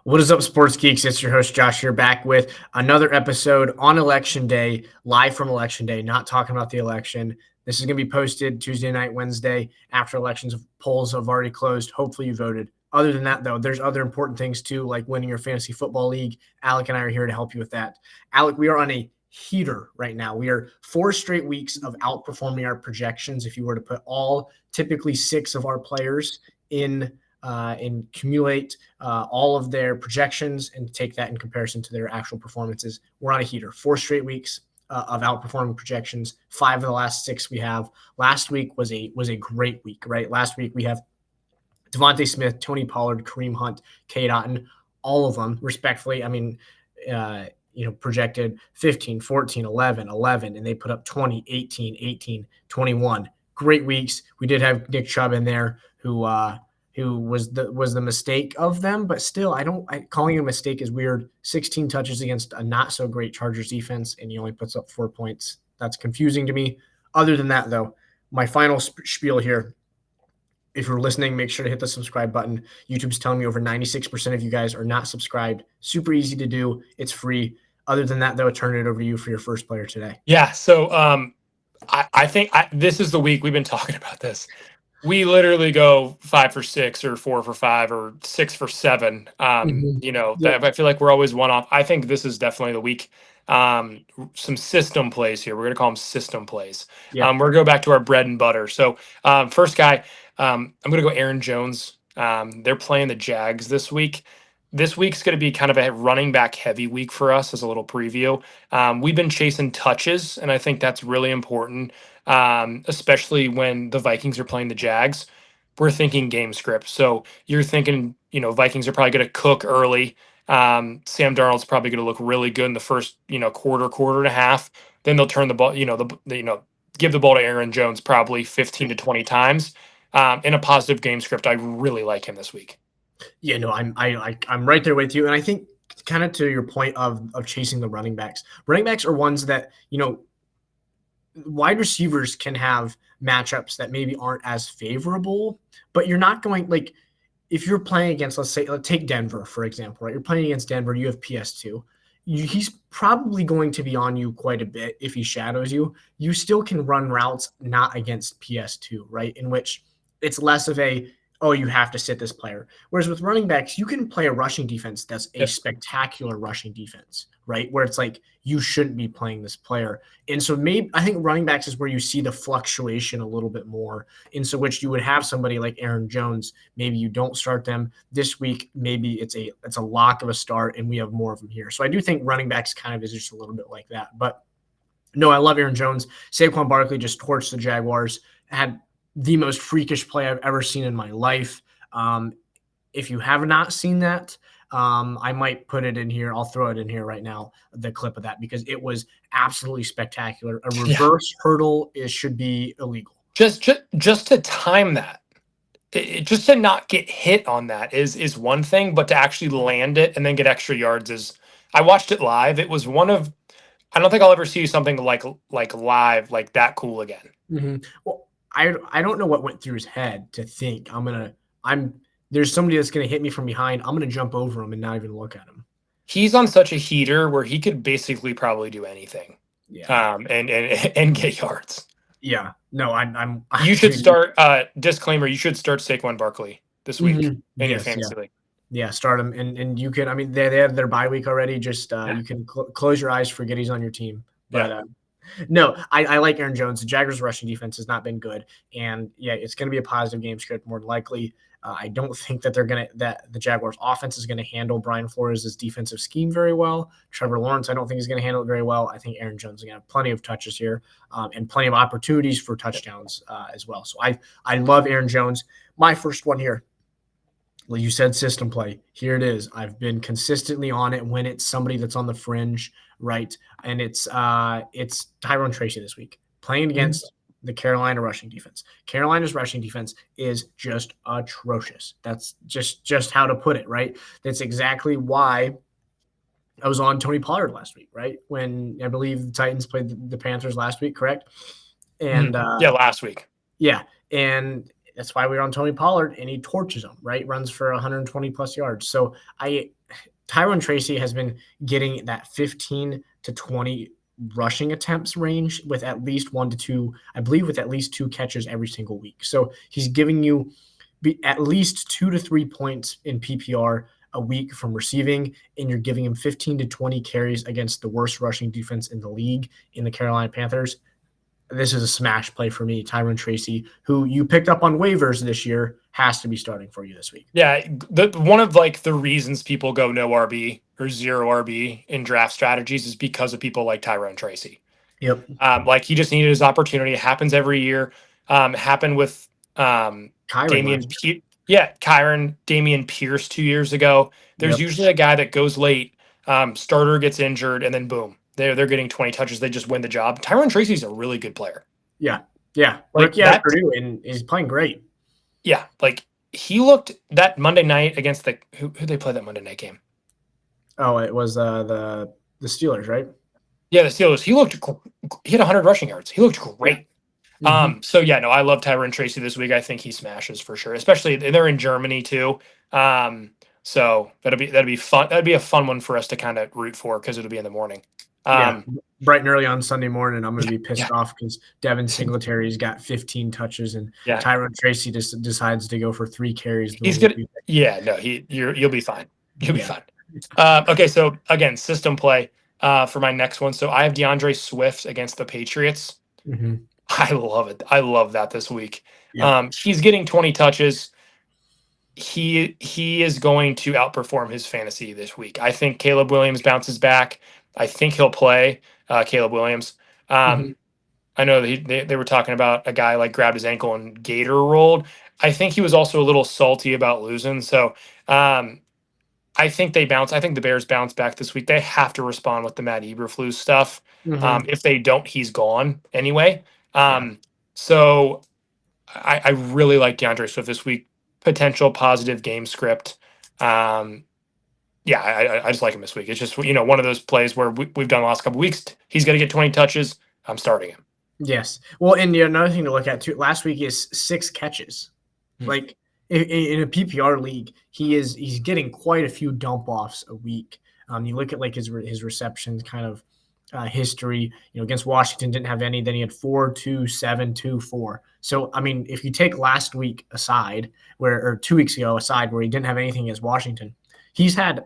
What is up, sports geeks? It's your host, Josh, here back with another episode on Election Day, live from Election Day, not talking about the election. This is going to be posted Tuesday night, Wednesday, after elections. Polls have already closed. Hopefully you voted. Other than that, though, there's other important things, too, like winning your fantasy football league. Alec and I are here to help you with that. Alec, we are on a heater right now. We are 4 straight weeks of outperforming our projections. If you were to put all typically 6 of our players in and accumulate all of their projections and take that in comparison to their actual performances. We're on a heater. 4 straight weeks of outperforming projections. 5 of the last 6 we have. Last week was a great week, right? Last week we have Devontae Smith, Tony Pollard, Kareem Hunt, Cade Otton, all of them respectfully. I mean, projected 15, 14, 11, 11, and they put up 20, 18, 18, 21. Great weeks. We did have Nick Chubb in there who was the mistake of them, but still, calling it a mistake is weird. 16 touches against a not so great Chargers defense, and he only puts up 4 points. That's confusing to me. Other than that, though, my final spiel here. If you're listening, make sure to hit the subscribe button. YouTube's telling me over 96% of you guys are not subscribed. Super easy to do. It's free. Other than that, though, I turn it over to you for your first player today. Yeah. So I think this is the week we've been talking about this. We literally go 5 for 6 or 4 for 5 or 6 for 7. Yep. I feel like we're always one off. I think this is definitely the week. Some system plays here. We're going to call them system plays. Yep. We're going to go back to our bread and butter. So first guy, I'm going to go Aaron Jones. They're playing the Jags this week. This week's going to be kind of a running back heavy week for us as a little preview. We've been chasing touches, and I think that's really important, especially when the Vikings are playing the Jags. We're thinking game script. So you're thinking, Vikings are probably going to cook early. Sam Darnold's probably going to look really good in the first, quarter and a half. Then they'll turn the ball, give the ball to Aaron Jones probably 15 to 20 times. In a positive game script, I really like him this week. Yeah, no, I'm right there with you, and I think kind of to your point of chasing the running backs. Running backs are ones that wide receivers can have matchups that maybe aren't as favorable, but you're not going if you're playing against, let's take Denver for example, right? You're playing against Denver, you have PS2. He's probably going to be on you quite a bit if he shadows you. You still can run routes not against PS2, right? In which it's less of you have to sit this player. Whereas with running backs, you can play a rushing defense that's a spectacular rushing defense, right? Where it's like you shouldn't be playing this player. And so I think running backs is where you see the fluctuation a little bit more. And so which you would have somebody like Aaron Jones, maybe you don't start them this week. Maybe it's a lock of a start, and we have more of them here. So I do think running backs kind of is just a little bit like that. But no, I love Aaron Jones. Saquon Barkley just torched the Jaguars, had the most freakish play I've ever seen in my life. If you have not seen that, I might put it in here. I'll throw it in here right now, the clip of that, because it was absolutely spectacular. A reverse hurdle should be illegal. Just to time that, just to not get hit on that is one thing, but to actually land it and then get extra yards is. I watched it live. It was I don't think I'll ever see something like live like that cool again. Mm-hmm. Well, I don't know what went through his head to think there's somebody that's going to hit me from behind. I'm going to jump over him and not even look at him. He's on such a heater where he could basically probably do anything. Yeah. And get yards. Yeah. No, you should start disclaimer. You should start Saquon Barkley this week in your fantasy league. Yeah, start him, and you can. I mean, they have their bye week already. Just you can close your eyes, forget he's on your team. But no, I like Aaron Jones. The Jaguars' rushing defense has not been good, and it's going to be a positive game script more than likely. I don't think that the Jaguars' offense is going to handle Brian Flores' defensive scheme very well. Trevor Lawrence, I don't think he's going to handle it very well. I think Aaron Jones is going to have plenty of touches here and plenty of opportunities for touchdowns as well. So I love Aaron Jones. My first one here. Well, you said system play. Here it is. I've been consistently on it when it's somebody that's on the fringe, right? And it's Tyron Tracy this week playing against the Carolina rushing defense. Carolina's rushing defense is just atrocious. That's just how to put it, right? That's exactly why I was on Tony Pollard last week, right? When I believe the Titans played the Panthers last week, correct? And last week. Yeah, and that's why we were on Tony Pollard, and he torches them, right? Runs for 120 plus yards. So Tyron Tracy has been getting that 15 to 20 rushing attempts range with at least 1 to 2, I believe, with at least 2 catches every single week. So he's giving you at least 2 to 3 points in PPR a week from receiving, and you're giving him 15 to 20 carries against the worst rushing defense in the league in the Carolina Panthers. This is a smash play for me. Tyron Tracy, who you picked up on waivers this year, has to be starting for you this week. Yeah, one of like the reasons people go no RB or zero RB in draft strategies is because of people like Tyron Tracy. Yep. Like he just needed his opportunity. It happens every year. Happened with Kyron. Damian Pierce 2 years ago. There's usually a guy that goes late, starter gets injured, and then boom, they're getting 20 touches. They just win the job. Tyron Tracy's a really good player. Yeah. Like rookie out of Purdue, and he's playing great. Yeah, like he looked that Monday night against who they play that Monday night game? Oh, it was the Steelers, right? Yeah, the Steelers. He had 100 rushing yards. He looked great. Yeah. So yeah, no, I love Tyron Tracy this week. I think he smashes for sure. Especially they're in Germany too. So that'll be fun. That'd be a fun one for us to kind of root for because it'll be in the morning. Bright and early on Sunday morning, I'm going to be pissed off because Devin Singletary's got 15 touches and Tyron Tracy just decides to go for 3 carries. He's good. Yeah, no, you'll be fine. You'll be fine. Okay, so again, system play for my next one. So I have DeAndre Swift against the Patriots. Mm-hmm. I love it. I love that this week. Yeah. He's getting 20 touches. He is going to outperform his fantasy this week. I think Caleb Williams bounces back. I think he'll play Caleb Williams. I know that they were talking about a guy like grabbed his ankle and gator rolled. I think he was also a little salty about losing. So I think they bounce. I think the Bears bounce back this week. They have to respond with the Matt Eberflus stuff. If they don't, he's gone anyway. So I really like DeAndre Swift this week. Potential positive game script. I just like him this week. It's just, one of those plays where we've done the last couple of weeks. He's going to get 20 touches. I'm starting him. Yes. Well, and another thing to look at too, last week is 6 catches. Like in a PPR league, he's getting quite a few dump offs a week. You look at like his receptions kind of history, against Washington didn't have any. Then he had 4, 2, 7, 2, 4. So, I mean, if you take last week aside or 2 weeks ago aside where he didn't have anything against Washington, he's had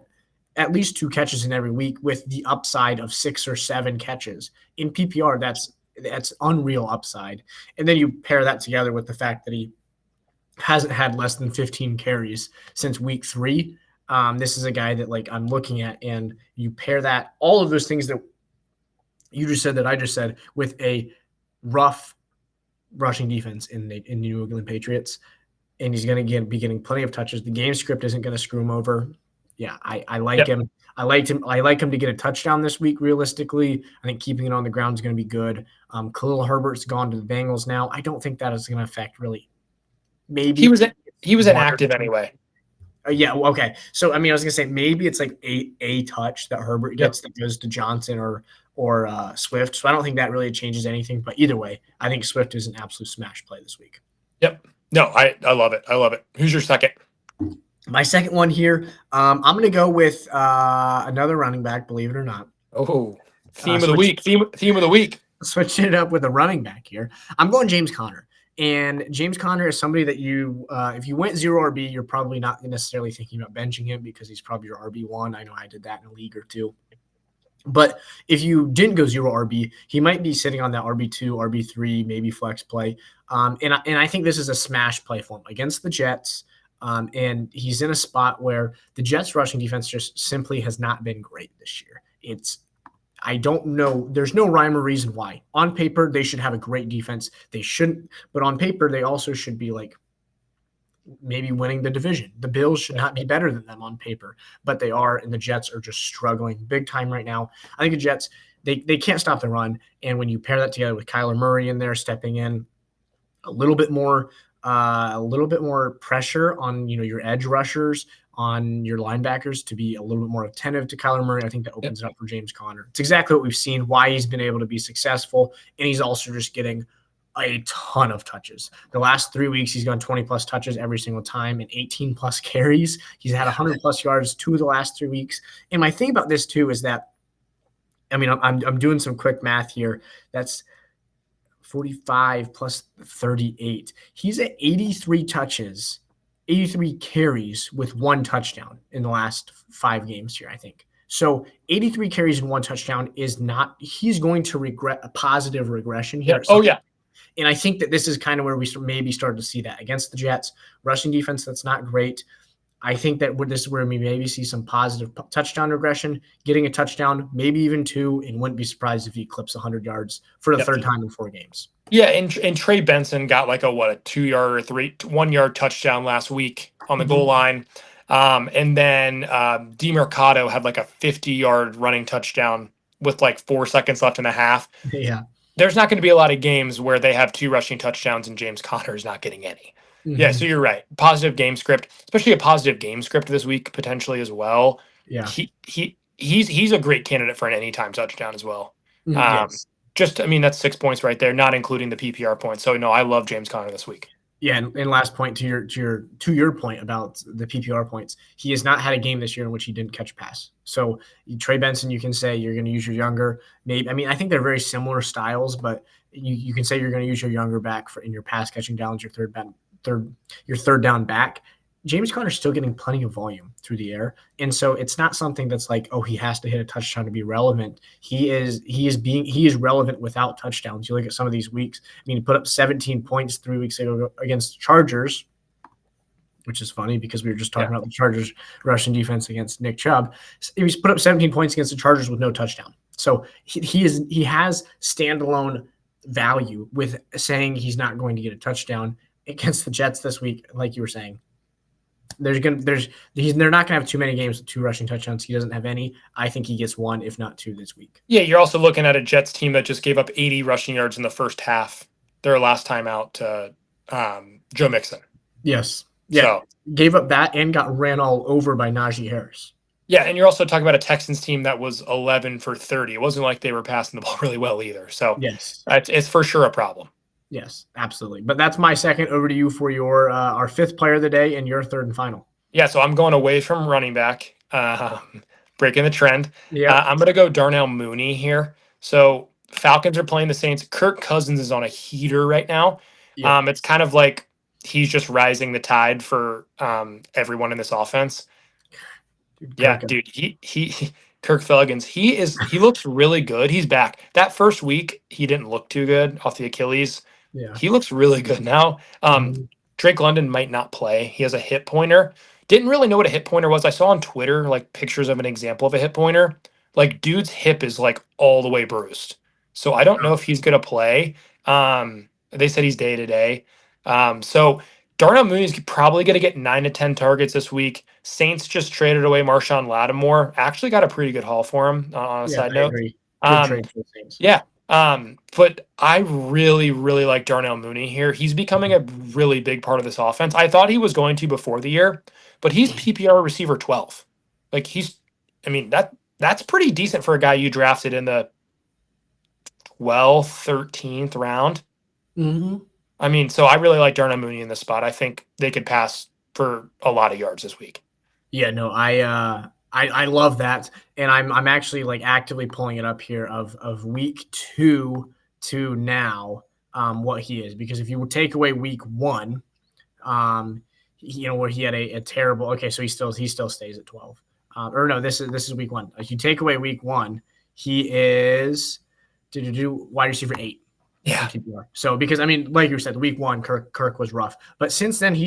at least 2 catches in every week with the upside of 6 or 7 catches. In PPR, that's unreal upside. And then you pair that together with the fact that he hasn't had less than 15 carries since week 3. This is a guy that like I'm looking at, and you pair that, all of those things that you just said that I just said, with a rough rushing defense in New England Patriots, and he's going to be getting plenty of touches. The game script isn't going to screw him over. Yeah, I like him. I like him to get a touchdown this week. Realistically, I think keeping it on the ground is going to be good. Khalil Herbert's gone to the Bengals now. I don't think that is going to affect really. Maybe he was inactive anyway. Yeah. Okay. So I mean, I was gonna say maybe it's like a touch that Herbert gets that goes to Johnson or Swift. So I don't think that really changes anything. But either way, I think Swift is an absolute smash play this week. Yep. No, I love it. I love it. Who's your second? My second one here, I'm going to go with another running back, believe it or not. Oh, theme of the week. Theme of the week. Switching it up with a running back here. I'm going James Conner. And James Conner is somebody that you, if you went 0 RB, you're probably not necessarily thinking about benching him because he's probably your RB1. I know I did that in a league or two. But if you didn't go 0 RB, he might be sitting on that RB2, RB3, maybe flex play. And I think this is a smash play for him against the Jets. And he's in a spot where the Jets rushing defense just simply has not been great this year. I don't know. There's no rhyme or reason why. On paper, they should have a great defense. They shouldn't, but on paper, they also should be like maybe winning the division. The Bills should not be better than them on paper, but they are, and the Jets are just struggling big time right now. I think the Jets, they can't stop the run, and when you pair that together with Kyler Murray in there stepping in, a little bit more pressure on your edge rushers, on your linebackers to be a little bit more attentive to Kyler Murray. I think that opens it up for James Conner. It's exactly what we've seen, why he's been able to be successful, and he's also just getting a ton of touches. The last 3 weeks, he's gone 20 plus touches every single time and 18 plus carries. He's had 100 plus yards 2 of the last 3 weeks. And my thing about this too is that, I mean, I'm doing some quick math here. That's 45 plus 38. He's at 83 touches, 83 carries with 1 touchdown in the last 5 games here, I think. So 83 carries and 1 touchdown is not – he's going to regret a positive regression here. Yeah. Oh, yeah. And I think that this is kind of where we maybe started to see that against the Jets. Rushing defense, that's not great. I think that this is where we maybe see some positive touchdown regression, getting a touchdown, maybe even 2, and wouldn't be surprised if he clips 100 yards for the third time in 4 games. Yeah, and Trey Benson got like a 2-yard or 1-yard touchdown last week on the goal line. And then DeMercado had like a 50-yard running touchdown with like 4 seconds left in the half. Yeah. There's not going to be a lot of games where they have 2 rushing touchdowns and James Conner is not getting any. Yeah, so you're right. Positive game script, especially a positive game script this week potentially as well. Yeah. He's a great candidate for an anytime touchdown as well. Yes. That's 6 points right there, not including the PPR points. So no, I love James Conner this week. Yeah, and last point to your point about the PPR points, he has not had a game this year in which he didn't catch a pass. So Trey Benson, you can say you're going to use your younger. Maybe I think they're very similar styles, but you can say you're going to use your younger back in your pass catching downs, your third down back. James Conner's still getting plenty of volume through the air. And so it's not something that's like, oh, he has to hit a touchdown to be relevant. He is relevant without touchdowns. You look at some of these weeks. I mean, he put up 17 points 3 weeks ago against the Chargers, which is funny because we were just talking about the Chargers rushing defense against Nick Chubb. He's put up 17 points against the Chargers with no touchdown. So he has standalone value with saying he's not going to get a touchdown against the Jets this week, like you were saying. They're not going to have too many games with 2 rushing touchdowns. He doesn't have any. I think he gets 1, if not 2, this week. Yeah, you're also looking at a Jets team that just gave up 80 rushing yards in the first half. Their last time out to Joe Mixon. Yes. Yeah. So, gave up that and got ran all over by Najee Harris. Yeah, and you're also talking about a Texans team that was 11 for 30. It wasn't like they were passing the ball really well either. So yes, it's for sure a problem. Yes, absolutely. But that's my second. Over to you for your our 5th player of the day and your 3rd and final. Yeah, so I'm going away from running back, breaking the trend. Yeah, I'm going to go Darnell Mooney here. So Falcons are playing the Saints. Kirk Cousins is on a heater right now. Yeah. It's kind of like he's just rising the tide for everyone in this offense. Dude, he Kirk Felligans, he looks really good. He's back. That first week, he didn't look too good off the Achilles. Yeah. He looks really good now. Drake London might not play. He has a hip pointer. Didn't really know what a hip pointer was. I saw on Twitter like pictures of an example of a hip pointer. Like dude's hip is like all the way bruised. So I don't know if he's going to play. They said he's day to day. So Darnell Mooney's probably going to get 9 to 10 targets this week. Saints just traded away Marshawn Lattimore. Actually got a pretty good haul for him on a side note. Agree. Good trade for the Saints. Yeah. But I really, really like Darnell Mooney here. He's becoming a really big part of this offense. I thought he was going to before the year, but he's PPR receiver 12. Like that's pretty decent for a guy you drafted in the 12th, 13th round. Mm-hmm. So I really like Darnell Mooney in this spot. I think they could pass for a lot of yards this week. Yeah, no, I love that, and I'm actually like actively pulling it up here of week 2 to now what he is, because if you would take away week 1, where he had a terrible. Okay, so he still stays at 12. Or no, this is week 1. If you take away week 1, he is wide receiver 8. Yeah. So because like you said, week 1, Kirk was rough, but since then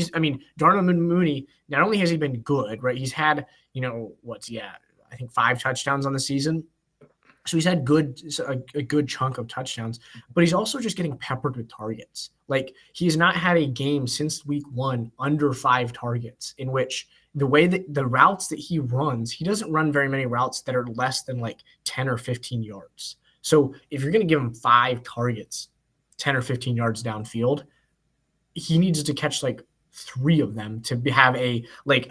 Darnell Mooney, not only has he been good, right? He's had I think 5 touchdowns on the season. So he's had a good chunk of touchdowns, but he's also just getting peppered with targets. Like he's not had a game since week 1 under 5 targets, in which the way that the routes that he runs, he doesn't run very many routes that are less than like 10 or 15 yards. So if you're going to give him 5 targets, 10 or 15 yards downfield, he needs to catch like 3 of them to have a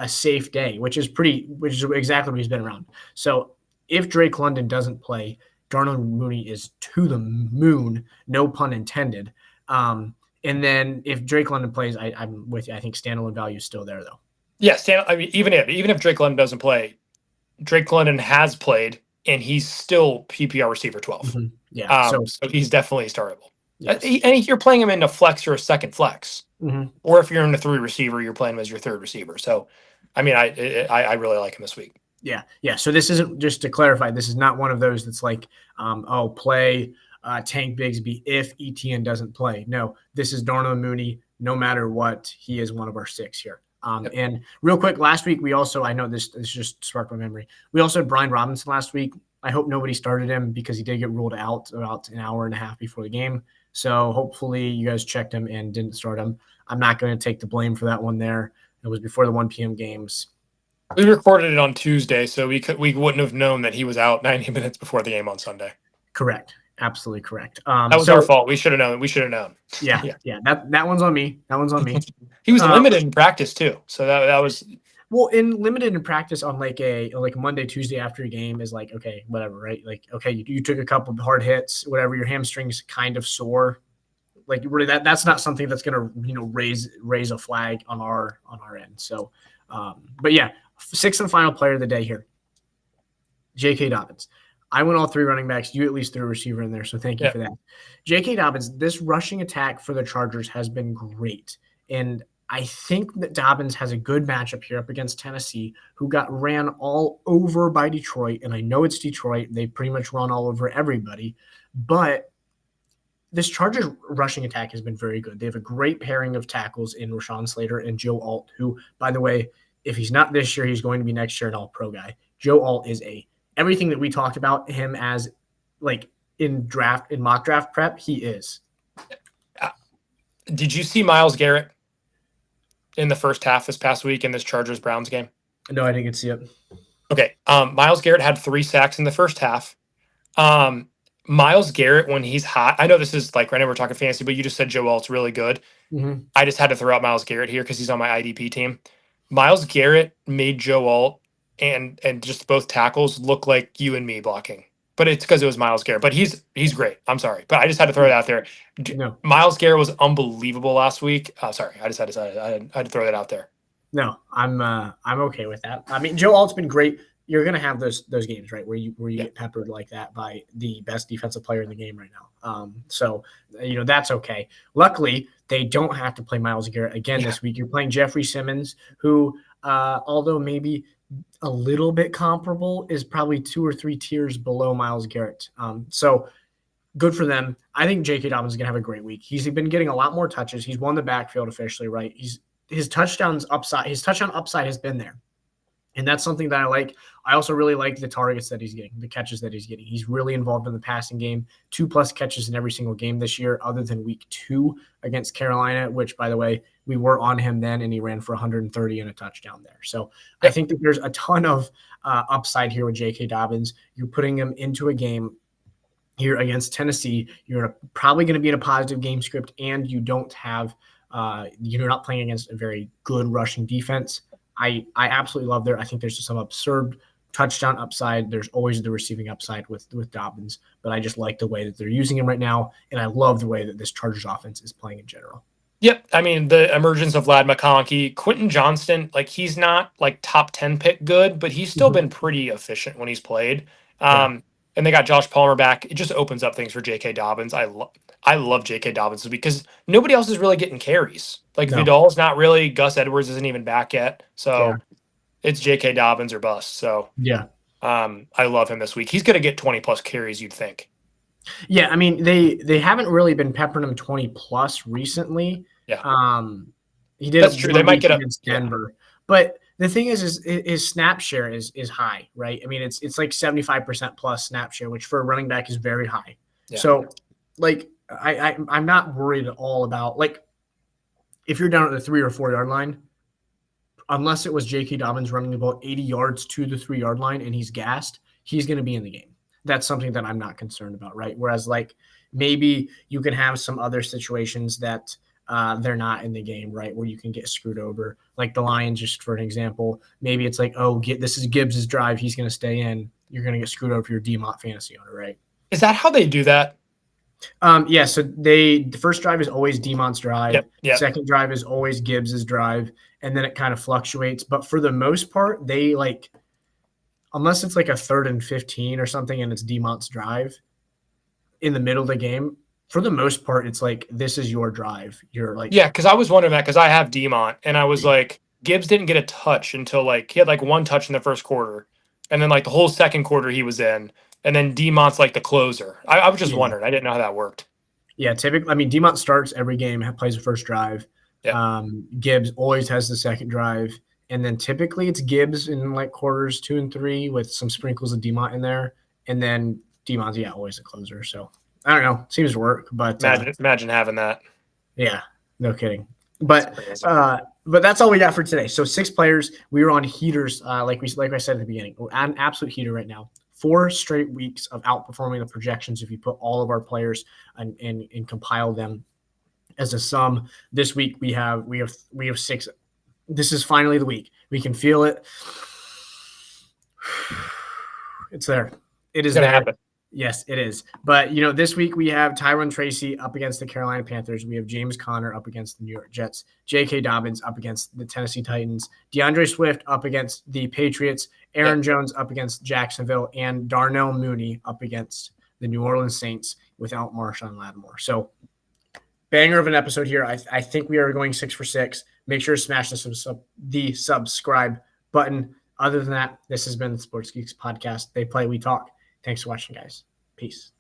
safe day, which is exactly what he's been around. So if Drake London doesn't play, Darnell Mooney is to the moon, no pun intended. And then if Drake London plays, I'm with you. I think standalone value is still there, though. Yeah, I mean, even if Drake London doesn't play, Drake London has played, and he's still PPR receiver 12. Mm-hmm. Yeah. So he's definitely startable. Yes. And you're playing him in a flex or a second flex. Mm-hmm. Or if you're in a 3 receiver, you're playing him as your 3rd receiver. So, I mean, I really like him this week. Yeah. Yeah. So this isn't, just to clarify, this is not one of those that's like, play Tank Bigsby if ETN doesn't play. No, this is Darnell Mooney. No matter what, he is one of our 6 here. And real quick, last week we also, I know this just sparked my memory. We also had Brian Robinson last week. I hope nobody started him because he did get ruled out about an hour and a half before the game. So hopefully you guys checked him and didn't start him. I'm not going to take the blame for that one there. It was before the 1 p.m. games. We recorded it on Tuesday, so we wouldn't have known that he was out 90 minutes before the game on Sunday. Correct. Absolutely correct. That was our fault. We should have known. Yeah. That one's on me. He was limited in practice too, so that was. Well, limited in practice on like a Monday, Tuesday after a game is like, okay, whatever, right? Like, okay, you took a couple of hard hits, whatever. Your hamstring's kind of sore. Like, really, that's not something that's gonna raise a flag on our end. So, but yeah, 6th and final player of the day here, J.K. Dobbins. I went all 3 running backs. You at least threw a receiver in there, so thank you for that. J.K. Dobbins, this rushing attack for the Chargers has been great. And I think that Dobbins has a good matchup here up against Tennessee, who got ran all over by Detroit. And I know it's Detroit. They pretty much run all over everybody. But this Chargers rushing attack has been very good. They have a great pairing of tackles in Rashawn Slater and Joe Alt, who, by the way, if he's not this year, he's going to be next year an all-pro guy. Joe Alt is everything that we talked about him as, like, in mock draft prep, he is. Did you see Myles Garrett in the first half this past week in this Chargers-Browns game? No, I didn't get to see it. Okay. Myles Garrett had 3 sacks in the first half. Myles Garrett, when he's hot, I know this is like, right now we're talking fantasy, but you just said Joe Alt's really good. Mm-hmm. I just had to throw out Myles Garrett here because he's on my IDP team. Myles Garrett made Joe Alt and just both tackles look like you and me blocking. But it's because it was Myles Garrett. But he's great. I'm sorry. But I just had to throw it out there. No. Myles Garrett was unbelievable last week. Sorry. I had to throw that out there. No, I'm okay with that. I mean, Joe Alt's been great. You're going to have those games, right, where you get peppered like that by the best defensive player in the game right now. So, that's okay. Luckily, they don't have to play Myles Garrett again this week. You're playing Jeffrey Simmons, who, although maybe a little bit comparable, is probably 2 or 3 tiers below Myles Garrett. So good for them. I think J.K. Dobbins is going to have a great week. He's been getting a lot more touches. He's won the backfield officially, right? His touchdown upside has been there. And that's something that I like. I also really like the targets that he's getting, the catches that he's getting. He's really involved in the passing game, 2+ catches in every single game this year, other than week 2 against Carolina, which, by the way, we were on him then, and he ran for 130 and a touchdown there. So I think that there's a ton of upside here with J.K. Dobbins. You're putting him into a game here against Tennessee. You're probably going to be in a positive game script, and you don't have you're not playing against a very good rushing defense. I absolutely love there. I think there's some absurd touchdown upside. There's always the receiving upside with Dobbins, but I just like the way that they're using him right now, and I love the way that this Chargers offense is playing in general. Yep. I mean, the emergence of Ladd McConkey, Quentin Johnston, like, he's not like top 10 pick good, but he's still been pretty efficient when he's played. And they got Josh Palmer back. It just opens up things for J.K. Dobbins. I love J.K. Dobbins because nobody else is really getting carries. Like, Vidal's not really. Gus Edwards isn't even back yet. So it's J.K. Dobbins or bust. So I love him this week. He's going to get 20+ carries, you'd think. Yeah, I mean, they haven't really been peppering him 20+ recently. Yeah. He did. That's true. They might get against Denver. But the thing is his snap share is high, right? I mean, it's like 75% plus snap share, which for a running back is very high. Yeah. So, like, I'm not worried at all about, like, if you're down at the 3 or 4 yard line, unless it was J.K. Dobbins running about 80 yards to the 3 yard line and he's gassed, he's going to be in the game. That's something that I'm not concerned about, right? Whereas, like, maybe you can have some other situations that they're not in the game, right, where you can get screwed over. Like the Lions, just for an example, maybe it's like, this is Gibbs' drive, he's going to stay in. You're going to get screwed over for your DMOT fantasy owner, right? Is that how they do that? Yeah, so the first drive is always Demont's drive. Yep. Second drive is always Gibbs's drive, and then it kind of fluctuates. But for the most part, they unless it's like a 3rd and 15 or something, and it's Demont's drive in the middle of the game. For the most part, it's like, this is your drive. You're like, Yeah, because I was wondering that because I have Demont, and I was like, Gibbs didn't get a touch until he had one touch in the first quarter, and then the whole second quarter he was in, and then Demont's the closer. I was just wondering. I didn't know how that worked. Yeah, typically, I mean, Demont starts every game, plays the first drive. Yep. Gibbs always has the second drive, and then typically it's Gibbs in quarters 2 and 3 with some sprinkles of Demont in there, and then Demont's always a closer. So I don't know, seems to work. But imagine having that. Yeah, no kidding. But that's all we got for today. So 6 players. We were on heaters, like I said at the beginning. We're at an absolute heater right now. 4 straight weeks of outperforming the projections if you put all of our players and compile them as a sum. This week we have 6. This is finally the week. We can feel it. It's there. It is gonna there. happen. Yes, it is. But, this week we have Tyron Tracy up against the Carolina Panthers. We have James Conner up against the New York Jets. J.K. Dobbins up against the Tennessee Titans. DeAndre Swift up against the Patriots. Aaron Jones up against Jacksonville. And Darnell Mooney up against the New Orleans Saints without Marshawn Lattimore. So, banger of an episode here. I think we are going 6 for 6. Make sure to smash the subscribe button. Other than that, this has been the Sports Geeks Podcast. They play, we talk. Thanks for watching, guys. Peace.